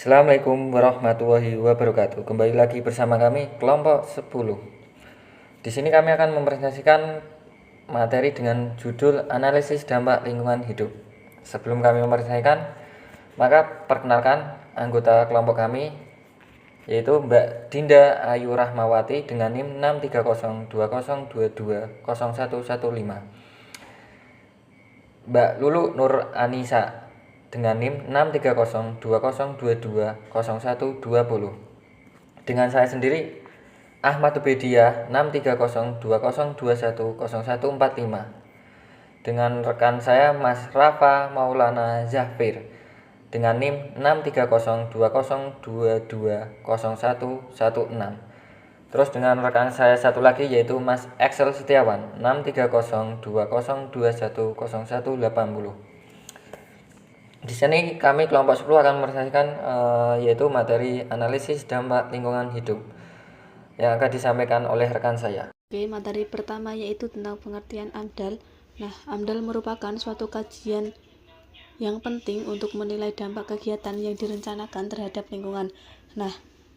Assalamualaikum warahmatullahi wabarakatuh. Kembali lagi bersama kami kelompok 10. Di sini kami akan mempresentasikan materi dengan judul analisis dampak lingkungan hidup. Sebelum kami mempresentasikan, maka perkenalkan anggota kelompok kami, yaitu Mbak Dinda Ayu Rahmawati dengan NIM 63020220115, Mbak Lulu Nur Anissa dengan NIM 63020220120. Dengan saya sendiri Ahmad Ubedia 63020210145. Dengan rekan saya Mas Rafa Maulana Zafir dengan NIM 63020220116. Terus dengan rekan saya satu lagi yaitu Mas Excel Setiawan 63020210180. Di sini kami kelompok 10 akan mempresentasikan yaitu materi analisis dampak lingkungan hidup yang akan disampaikan oleh rekan saya. Oke, materi pertama yaitu tentang pengertian AMDAL. Nah, AMDAL merupakan suatu kajian yang penting untuk menilai dampak kegiatan yang direncanakan terhadap lingkungan. Nah,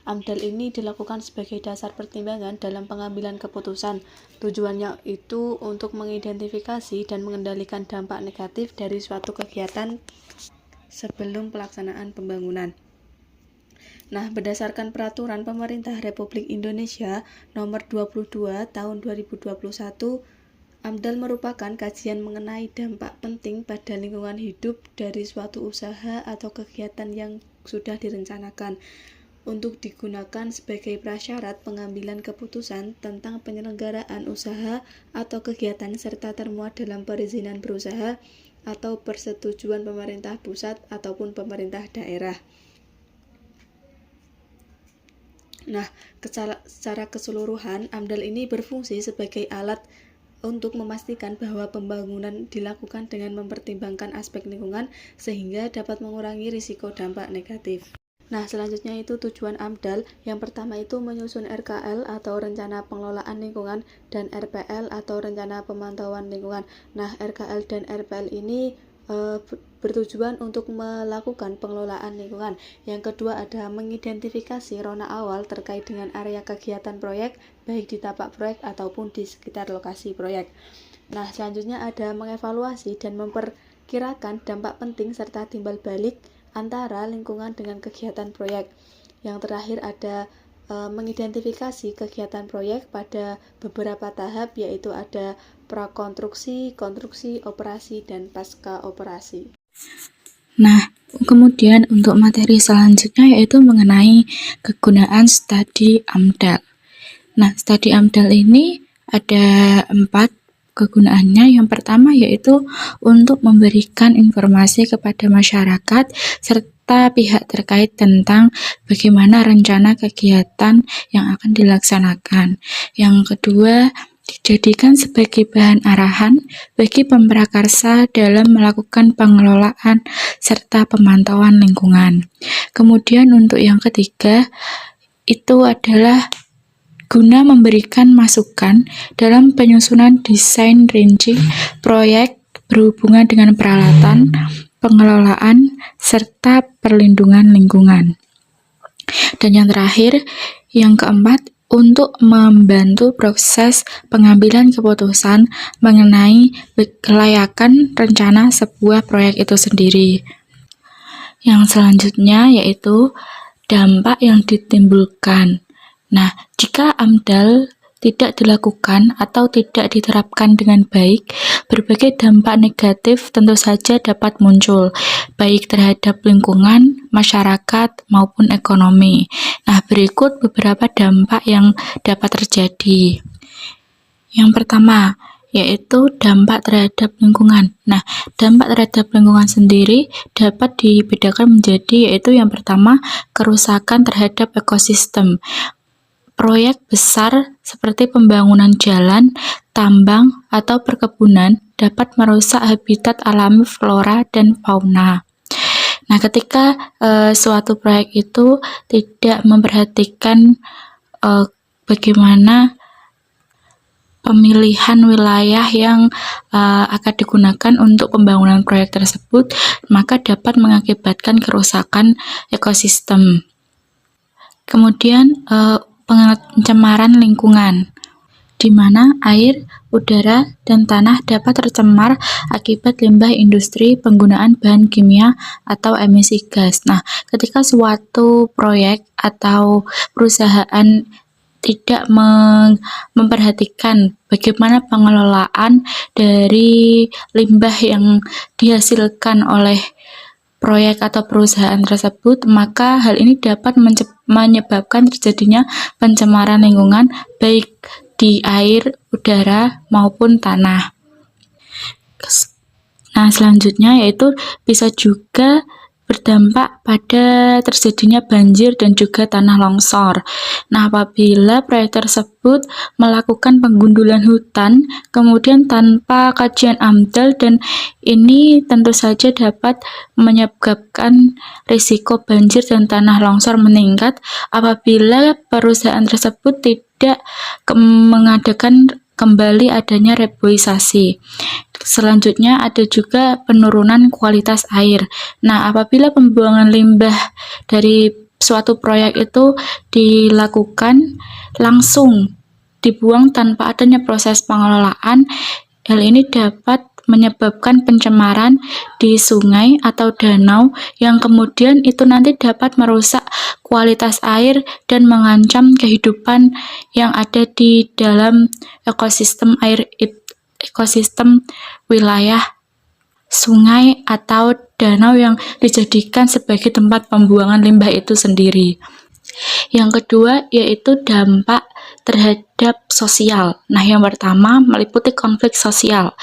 AMDAL ini dilakukan sebagai dasar pertimbangan dalam pengambilan keputusan. Tujuannya itu untuk mengidentifikasi dan mengendalikan dampak negatif dari suatu kegiatan sebelum pelaksanaan pembangunan. Nah, berdasarkan peraturan Pemerintah Republik Indonesia Nomor 22 Tahun 2021, AMDAL merupakan kajian mengenai dampak penting pada lingkungan hidup dari suatu usaha atau kegiatan yang sudah direncanakan untuk digunakan sebagai prasyarat pengambilan keputusan tentang penyelenggaraan usaha atau kegiatan serta termuat dalam perizinan berusaha atau persetujuan pemerintah pusat ataupun pemerintah daerah. Nah, secara keseluruhan, AMDAL ini berfungsi sebagai alat untuk memastikan bahwa pembangunan dilakukan dengan mempertimbangkan aspek lingkungan sehingga dapat mengurangi risiko dampak negatif. Nah, selanjutnya itu tujuan AMDAL. Yang pertama itu menyusun RKL atau Rencana Pengelolaan Lingkungan dan RPL atau Rencana Pemantauan Lingkungan. Nah, RKL dan RPL ini bertujuan untuk melakukan pengelolaan lingkungan. Yang kedua ada mengidentifikasi rona awal terkait dengan area kegiatan proyek, baik di tapak proyek ataupun di sekitar lokasi proyek. Nah, selanjutnya ada mengevaluasi dan memperkirakan dampak penting serta timbal balik antara lingkungan dengan kegiatan proyek. Yang terakhir ada mengidentifikasi kegiatan proyek pada beberapa tahap, yaitu ada prakonstruksi, konstruksi, operasi, dan pasca operasi. Nah, kemudian untuk materi selanjutnya yaitu mengenai kegunaan studi AMDAL. Nah, studi AMDAL ini ada 4 kegunaannya. Yang pertama yaitu untuk memberikan informasi kepada masyarakat serta pihak terkait tentang bagaimana rencana kegiatan yang akan dilaksanakan. Yang kedua, dijadikan sebagai bahan arahan bagi pemprakarsa dalam melakukan pengelolaan serta pemantauan lingkungan. Kemudian untuk yang ketiga, itu adalah guna memberikan masukan dalam penyusunan desain rinci proyek berhubungan dengan peralatan, pengelolaan, serta perlindungan lingkungan. Dan yang terakhir, yang keempat, untuk membantu proses pengambilan keputusan mengenai kelayakan rencana sebuah proyek itu sendiri. Yang selanjutnya yaitu dampak yang ditimbulkan. Nah, jika AMDAL tidak dilakukan atau tidak diterapkan dengan baik, berbagai dampak negatif tentu saja dapat muncul, baik terhadap lingkungan, masyarakat, maupun ekonomi. Nah, berikut beberapa dampak yang dapat terjadi. Yang pertama, yaitu dampak terhadap lingkungan. Nah, dampak terhadap lingkungan sendiri dapat dibedakan menjadi, yaitu yang pertama, kerusakan terhadap ekosistem. Proyek besar seperti pembangunan jalan, tambang, atau perkebunan dapat merusak habitat alami flora dan fauna. Nah, ketika suatu proyek itu tidak memperhatikan bagaimana pemilihan wilayah yang akan digunakan untuk pembangunan proyek tersebut, maka dapat mengakibatkan kerusakan ekosistem. Kemudian pencemaran lingkungan, di mana air, udara, dan tanah dapat tercemar akibat limbah industri, penggunaan bahan kimia, atau emisi gas. Nah, ketika suatu proyek atau perusahaan tidak memperhatikan bagaimana pengelolaan dari limbah yang dihasilkan oleh proyek atau perusahaan tersebut, maka hal ini dapat menyebabkan terjadinya pencemaran lingkungan baik di air, udara, maupun tanah. Nah, selanjutnya yaitu bisa juga berdampak pada terjadinya banjir dan juga tanah longsor. Nah, apabila proyek tersebut melakukan penggundulan hutan, kemudian tanpa kajian AMDAL, dan ini tentu saja dapat menyebabkan risiko banjir dan tanah longsor meningkat apabila perusahaan tersebut tidak mengadakan kembali adanya reboisasi. Selanjutnya ada juga penurunan kualitas air. Nah, apabila pembuangan limbah dari suatu proyek itu dilakukan langsung dibuang tanpa adanya proses pengelolaan, hal ini dapat menyebabkan pencemaran di sungai atau danau yang kemudian itu nanti dapat merusak kualitas air dan mengancam kehidupan yang ada di dalam ekosistem ekosistem wilayah sungai atau danau yang dijadikan sebagai tempat pembuangan limbah itu sendiri. Yang kedua yaitu dampak terhadap sosial. Nah, yang pertama meliputi konflik sosial.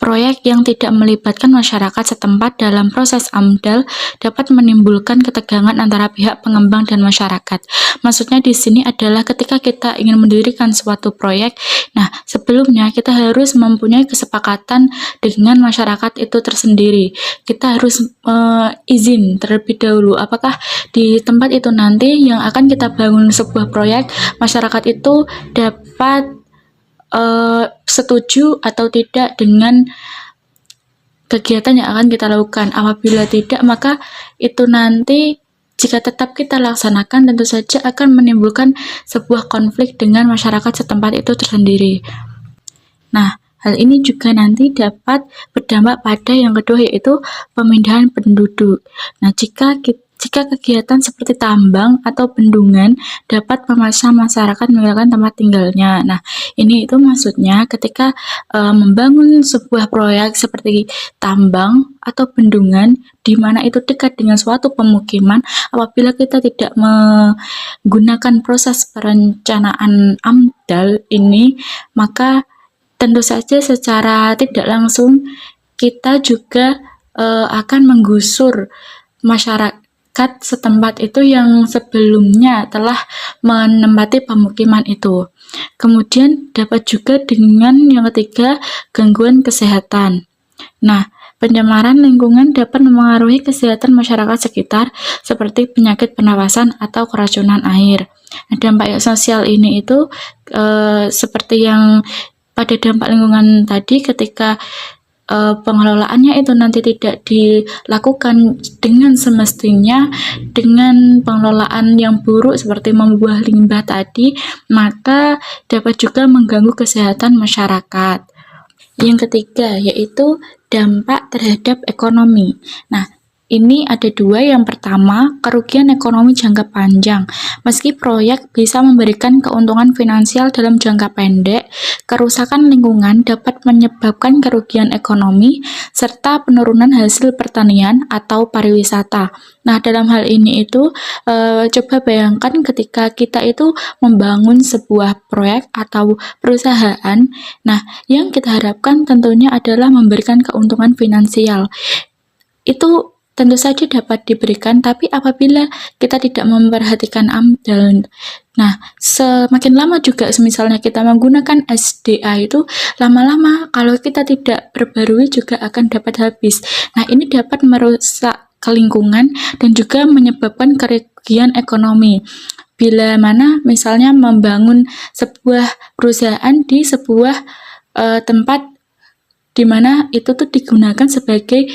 Proyek yang tidak melibatkan masyarakat setempat dalam proses AMDAL dapat menimbulkan ketegangan antara pihak pengembang dan masyarakat. Maksudnya di sini adalah ketika kita ingin mendirikan suatu proyek, nah sebelumnya kita harus mempunyai kesepakatan dengan masyarakat itu tersendiri. Kita harus izin terlebih dahulu apakah di tempat itu nanti yang akan kita bangun sebuah proyek, masyarakat itu dapat setuju atau tidak dengan kegiatan yang akan kita lakukan. Apabila tidak, maka itu nanti jika tetap kita laksanakan tentu saja akan menimbulkan sebuah konflik dengan masyarakat setempat itu tersendiri. Nah, hal ini juga nanti dapat berdampak pada yang kedua yaitu pemindahan penduduk. Nah, jika kegiatan seperti tambang atau bendungan dapat memaksa masyarakat meninggalkan tempat tinggalnya. Nah, ini itu maksudnya ketika membangun sebuah proyek seperti tambang atau bendungan di mana itu dekat dengan suatu pemukiman, apabila kita tidak menggunakan proses perencanaan AMDAL ini, maka tentu saja secara tidak langsung kita juga akan menggusur masyarakat setempat itu yang sebelumnya telah menempati pemukiman itu. Kemudian dapat juga dengan yang ketiga, gangguan kesehatan. Nah, pencemaran lingkungan dapat mempengaruhi kesehatan masyarakat sekitar seperti penyakit pernapasan atau keracunan air. Nah, dampak sosial ini itu seperti yang pada dampak lingkungan tadi, ketika pengelolaannya itu nanti tidak dilakukan dengan semestinya, dengan pengelolaan yang buruk seperti membuang limbah tadi, maka dapat juga mengganggu kesehatan masyarakat. Yang ketiga yaitu dampak terhadap ekonomi. Nah, ini ada dua. Yang pertama, kerugian ekonomi jangka panjang. Meski proyek bisa memberikan keuntungan finansial dalam jangka pendek, kerusakan lingkungan dapat menyebabkan kerugian ekonomi serta penurunan hasil pertanian atau pariwisata. Nah, dalam hal ini itu coba bayangkan ketika kita itu membangun sebuah proyek atau perusahaan. Nah, yang kita harapkan tentunya adalah memberikan keuntungan finansial. Itu tentu saja dapat diberikan, tapi apabila kita tidak memperhatikan AMDAL, nah semakin lama juga misalnya kita menggunakan SDA itu lama-lama kalau kita tidak perbarui juga akan dapat habis. Nah, ini dapat merusak lingkungan dan juga menyebabkan kerugian ekonomi. bila mana misalnya membangun sebuah perusahaan di sebuah tempat di mana itu tuh digunakan sebagai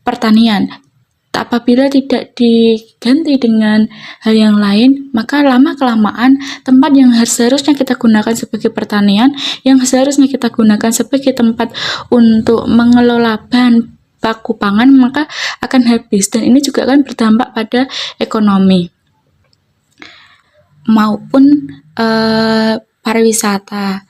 pertanian. Apabila tidak diganti dengan hal yang lain, maka lama-kelamaan tempat yang seharusnya kita gunakan sebagai pertanian, yang seharusnya kita gunakan sebagai tempat untuk mengelola bahan baku pangan, maka akan habis, dan ini juga akan berdampak pada ekonomi maupun pariwisata.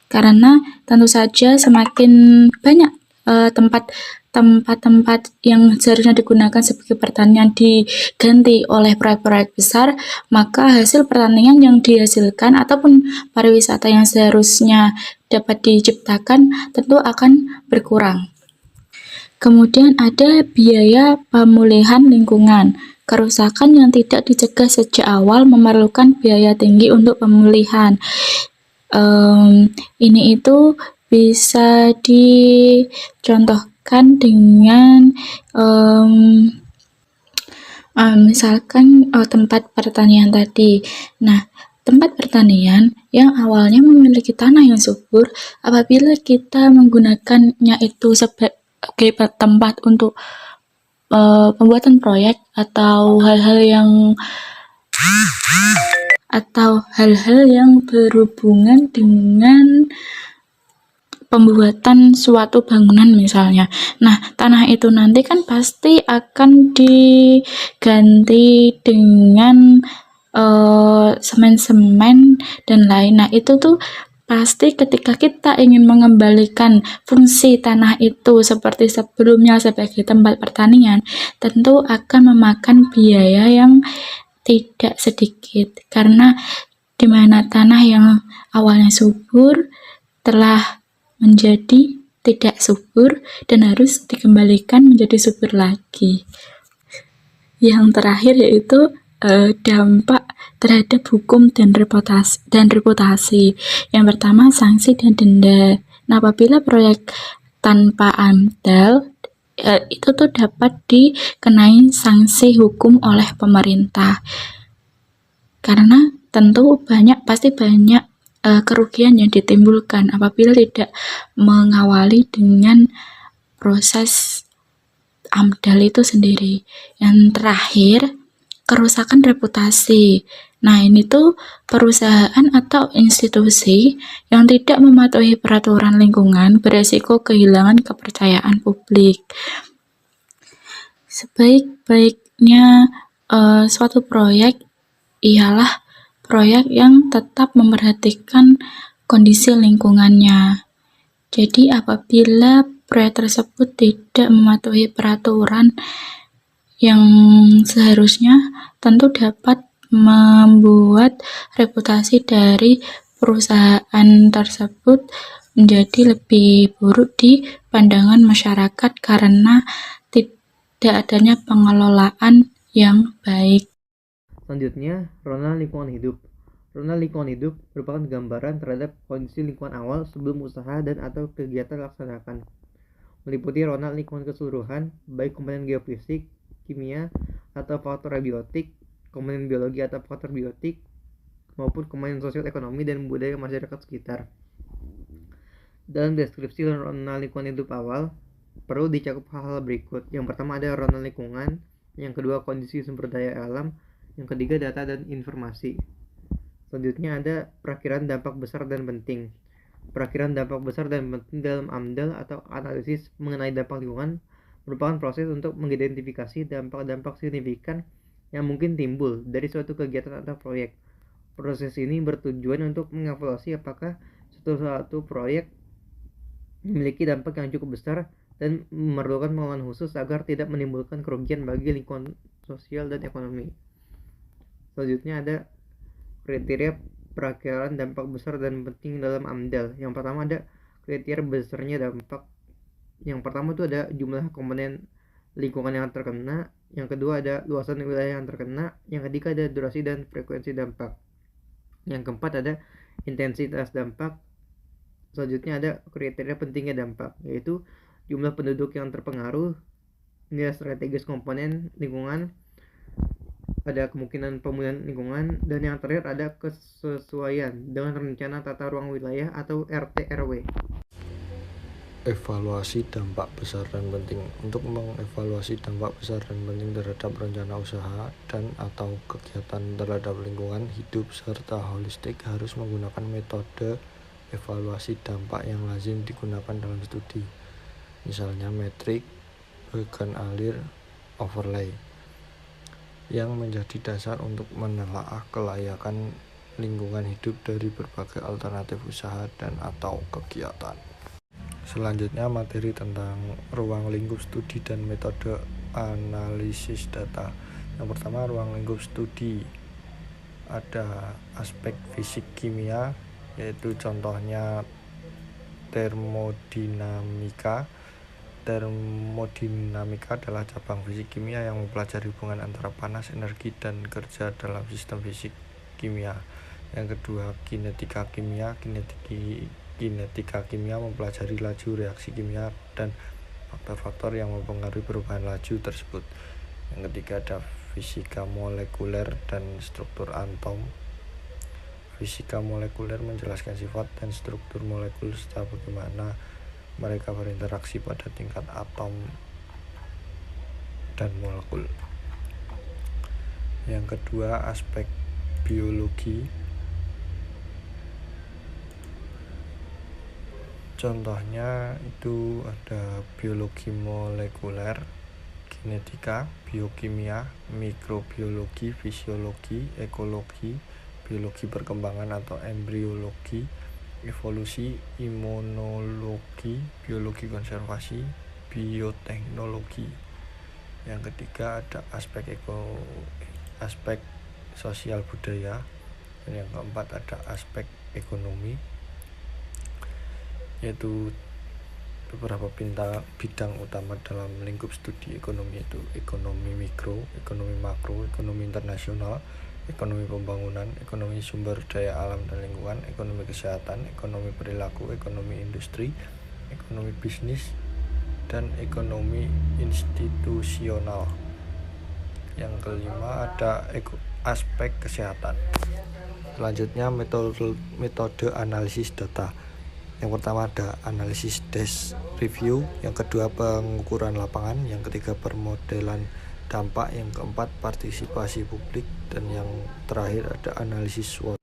Karena tentu saja semakin banyak tempat-tempat yang seharusnya digunakan sebagai pertanian diganti oleh proyek-proyek besar, maka hasil pertanian yang dihasilkan ataupun pariwisata yang seharusnya dapat diciptakan tentu akan berkurang. Kemudian ada biaya pemulihan lingkungan. Kerusakan yang tidak dicegah sejak awal memerlukan biaya tinggi untuk pemulihan. Ini itu bisa dicontohkan dengan misalkan tempat pertanian tadi. Nah, tempat pertanian yang awalnya memiliki tanah yang subur, apabila kita menggunakannya itu sebagai tempat untuk pembuatan proyek atau hal-hal yang berhubungan dengan pembuatan suatu bangunan misalnya. Nah, tanah itu nanti kan pasti akan diganti dengan semen-semen dan lain. Nah, itu tuh pasti ketika kita ingin mengembalikan fungsi tanah itu seperti sebelumnya sebagai tempat pertanian, tentu akan memakan biaya yang tidak sedikit, karena di mana tanah yang awalnya subur telah menjadi tidak subur dan harus dikembalikan menjadi subur lagi. Yang terakhir yaitu dampak terhadap hukum dan reputasi. Yang pertama, sanksi dan denda. Nah, apabila proyek tanpa AMDAL itu tuh dapat dikenai sanksi hukum oleh pemerintah, karena tentu pasti banyak kerugian yang ditimbulkan apabila tidak mengawali dengan proses AMDAL itu sendiri. Yang terakhir, kerusakan reputasi. Nah, ini tuh perusahaan atau institusi yang tidak mematuhi peraturan lingkungan beresiko kehilangan kepercayaan publik. Sebaik-baiknya suatu proyek ialah proyek yang tetap memperhatikan kondisi lingkungannya. Jadi apabila proyek tersebut tidak mematuhi peraturan yang seharusnya, tentu dapat membuat reputasi dari perusahaan tersebut menjadi lebih buruk di pandangan masyarakat karena tidak adanya pengelolaan yang baik. Selanjutnya, rona lingkungan hidup. Rona lingkungan hidup merupakan gambaran terhadap kondisi lingkungan awal sebelum usaha dan atau kegiatan dilaksanakan. Meliputi rona lingkungan keseluruhan, baik komponen geofisik, kimia, atau faktor abiotik, komponen biologi atau faktor biotik, maupun komponen sosial ekonomi dan budaya masyarakat sekitar. Dalam deskripsi rona lingkungan hidup awal, perlu dicakup hal-hal berikut. Yang pertama ada rona lingkungan, yang kedua kondisi sumber daya alam, yang ketiga data dan informasi. Selanjutnya ada perakiraan dampak besar dan penting. Perakiraan dampak besar dan penting dalam AMDAL atau analisis mengenai dampak lingkungan merupakan proses untuk mengidentifikasi dampak-dampak signifikan yang mungkin timbul dari suatu kegiatan atau proyek. Proses ini bertujuan untuk mengevaluasi apakah suatu proyek memiliki dampak yang cukup besar dan memerlukan pengelolaan khusus agar tidak menimbulkan kerugian bagi lingkungan sosial dan ekonomi. Selanjutnya ada kriteria perakiraan dampak besar dan penting dalam AMDAL. Yang pertama ada kriteria besarnya dampak. Yang pertama itu ada jumlah komponen lingkungan yang terkena. Yang kedua ada luasan wilayah yang terkena. Yang ketiga ada durasi dan frekuensi dampak. Yang keempat ada intensitas dampak. Selanjutnya ada kriteria pentingnya dampak, yaitu jumlah penduduk yang terpengaruh, nilai strategis komponen lingkungan, ada kemungkinan pemulihan lingkungan, dan yang terakhir ada kesesuaian dengan rencana tata ruang wilayah atau RT/RW. Evaluasi dampak besar dan penting. Untuk mengevaluasi dampak besar dan penting terhadap rencana usaha dan atau kegiatan terhadap lingkungan hidup serta holistik harus menggunakan metode evaluasi dampak yang lazim digunakan dalam studi. Misalnya metrik, bagan alir, overlay, yang menjadi dasar untuk menelaah kelayakan lingkungan hidup dari berbagai alternatif usaha dan atau kegiatan. Selanjutnya materi tentang ruang lingkup studi dan metode analisis data. Yang pertama, ruang lingkup studi. Ada aspek fisik kimia, yaitu contohnya termodinamika. Termodinamika adalah cabang fisik kimia yang mempelajari hubungan antara panas, energi, dan kerja dalam sistem fisik kimia. Yang kedua, kinetika kimia. Kinetika kimia mempelajari laju reaksi kimia dan faktor-faktor yang mempengaruhi perubahan laju tersebut. Yang ketiga ada fisika molekuler dan struktur atom. Fisika molekuler menjelaskan sifat dan struktur molekul serta bagaimana mereka berinteraksi pada tingkat atom dan molekul. Yang kedua aspek biologi. Contohnya itu ada biologi molekuler, kinetika, biokimia, mikrobiologi, fisiologi, ekologi, biologi perkembangan atau embriologi, evolusi, imunologi, biologi konservasi, bioteknologi. Yang ketiga ada aspek sosial budaya, dan yang keempat ada aspek ekonomi, yaitu beberapa bidang utama dalam lingkup studi ekonomi, yaitu ekonomi mikro, ekonomi makro, ekonomi internasional, ekonomi pembangunan, ekonomi sumber daya alam dan lingkungan, ekonomi kesehatan, ekonomi perilaku, ekonomi industri, ekonomi bisnis, dan ekonomi institusional. Yang kelima ada aspek kesehatan. Selanjutnya metode analisis data. Yang pertama ada analisis desk review, yang kedua pengukuran lapangan, yang ketiga permodelan dampak, yang keempat partisipasi publik, dan yang terakhir ada analisis SWOT.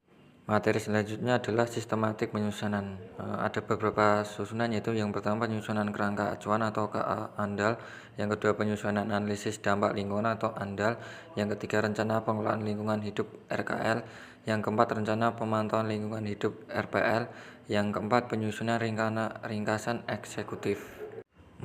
Materi selanjutnya adalah sistematik penyusunan. Ada beberapa susunan, yaitu yang pertama penyusunan kerangka acuan atau ANDAL, yang kedua penyusunan analisis dampak lingkungan atau ANDAL, yang ketiga rencana pengelolaan lingkungan hidup RKL, yang keempat rencana pemantauan lingkungan hidup RPL, yang keempat penyusunan ringkasan eksekutif.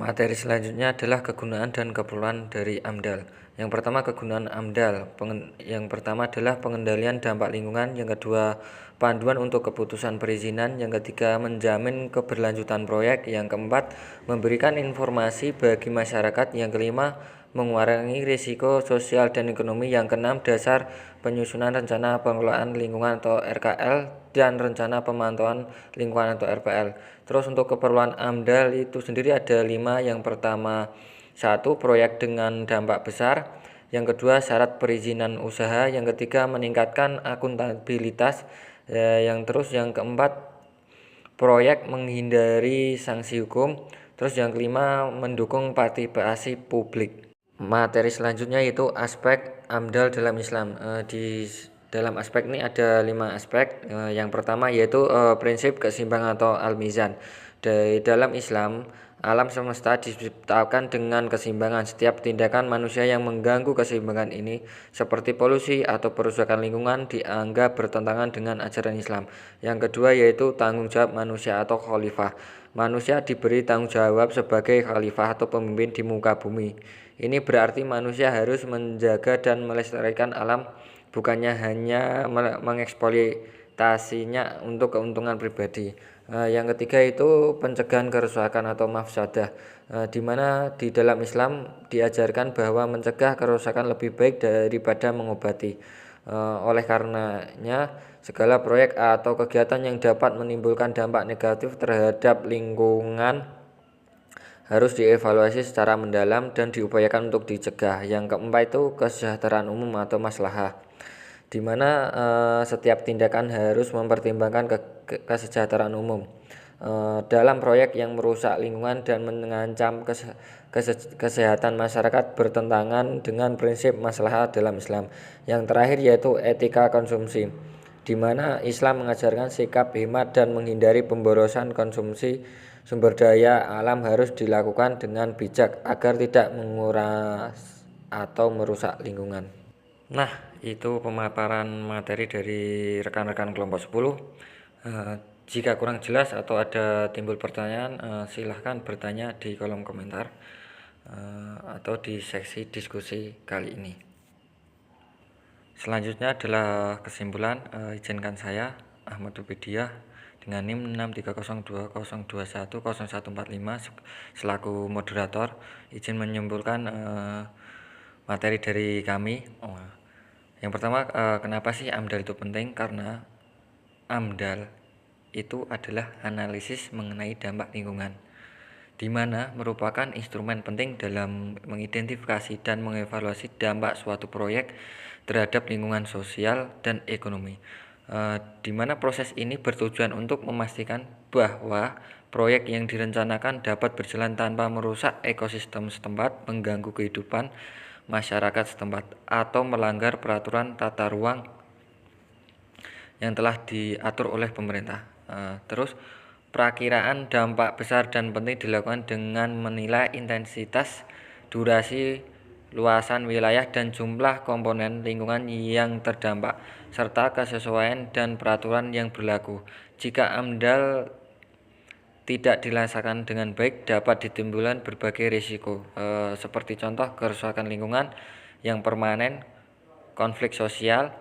Materi selanjutnya adalah kegunaan dan keperluan dari AMDAL. Yang pertama kegunaan AMDAL. Yang pertama adalah pengendalian dampak lingkungan, yang kedua panduan untuk keputusan perizinan, yang ketiga menjamin keberlanjutan proyek, yang keempat memberikan informasi bagi masyarakat, yang kelima mengurangi risiko sosial dan ekonomi, yang keenam dasar penyusunan rencana pengelolaan lingkungan atau RKL dan rencana pemantauan lingkungan atau RPL. Terus untuk keperluan AMDAL itu sendiri ada 5. Yang pertama 1. Proyek dengan dampak besar, yang kedua syarat perizinan usaha, yang ketiga meningkatkan akuntabilitas, yang keempat proyek menghindari sanksi hukum, terus yang kelima mendukung partisipasi publik. Materi selanjutnya yaitu aspek AMDAL dalam Islam. Di dalam aspek ini ada 5 aspek. Yang pertama yaitu prinsip keseimbangan atau al-mizan. Di dalam Islam, alam semesta diciptakan dengan keseimbangan. Setiap tindakan manusia yang mengganggu keseimbangan ini, seperti polusi atau perusakan lingkungan, dianggap bertentangan dengan ajaran Islam. Yang kedua yaitu tanggung jawab manusia atau khalifah. Manusia diberi tanggung jawab sebagai khalifah atau pemimpin di muka bumi. Ini berarti manusia harus menjaga dan melestarikan alam, bukannya hanya mengeksploitasinya untuk keuntungan pribadi. Yang ketiga itu pencegahan kerusakan atau mafsadah, di mana di dalam Islam diajarkan bahwa mencegah kerusakan lebih baik daripada mengobati. Oleh karenanya segala proyek atau kegiatan yang dapat menimbulkan dampak negatif terhadap lingkungan harus dievaluasi secara mendalam dan diupayakan untuk dicegah. Yang keempat itu kesejahteraan umum atau maslahah, di mana setiap tindakan harus mempertimbangkan kesejahteraan umum dalam proyek yang merusak lingkungan dan mengancam kesehatan masyarakat bertentangan dengan prinsip maslahah dalam Islam. Yang terakhir yaitu etika konsumsi, di mana Islam mengajarkan sikap hemat dan menghindari pemborosan konsumsi sumber daya alam harus dilakukan dengan bijak agar tidak menguras atau merusak lingkungan. Nah, itu pemaparan materi dari rekan-rekan kelompok 10. Jika kurang jelas atau ada timbul pertanyaan, silahkan bertanya di kolom komentar atau di seksi diskusi kali ini. Selanjutnya adalah kesimpulan. Izinkan saya, Ahmad Ubaidillah, dengan NIM 63020210145 selaku moderator, izin menyimpulkan materi dari kami. Yang pertama, kenapa sih AMDAL itu penting? Karena AMDAL itu adalah analisis mengenai dampak lingkungan, di mana merupakan instrumen penting dalam mengidentifikasi dan mengevaluasi dampak suatu proyek terhadap lingkungan sosial dan ekonomi. Di mana proses ini bertujuan untuk memastikan bahwa proyek yang direncanakan dapat berjalan tanpa merusak ekosistem setempat, mengganggu kehidupan masyarakat setempat, atau melanggar peraturan tata ruang yang telah diatur oleh pemerintah. Terus, perakiraan dampak besar dan penting dilakukan dengan menilai intensitas, durasi, luasan wilayah, dan jumlah komponen lingkungan yang terdampak, serta kesesuaian dan peraturan yang berlaku. Jika AMDAL tidak dilaksanakan dengan baik, dapat ditimbulkan berbagai risiko, seperti contoh kerusakan lingkungan yang permanen, konflik sosial,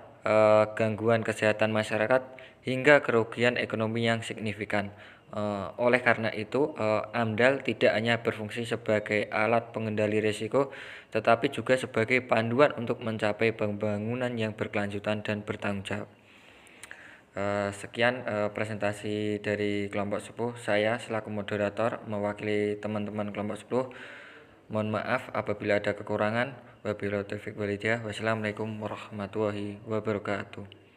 gangguan kesehatan masyarakat, hingga kerugian ekonomi yang signifikan. Oleh karena itu, AMDAL tidak hanya berfungsi sebagai alat pengendali risiko, tetapi juga sebagai panduan untuk mencapai pembangunan yang berkelanjutan dan bertanggung jawab. Sekian presentasi dari kelompok 10. Saya selaku moderator mewakili teman-teman kelompok 10. Mohon maaf apabila ada kekurangan. Wabillahi taufiq walhidayah. Wassalamualaikum warahmatullahi wabarakatuh.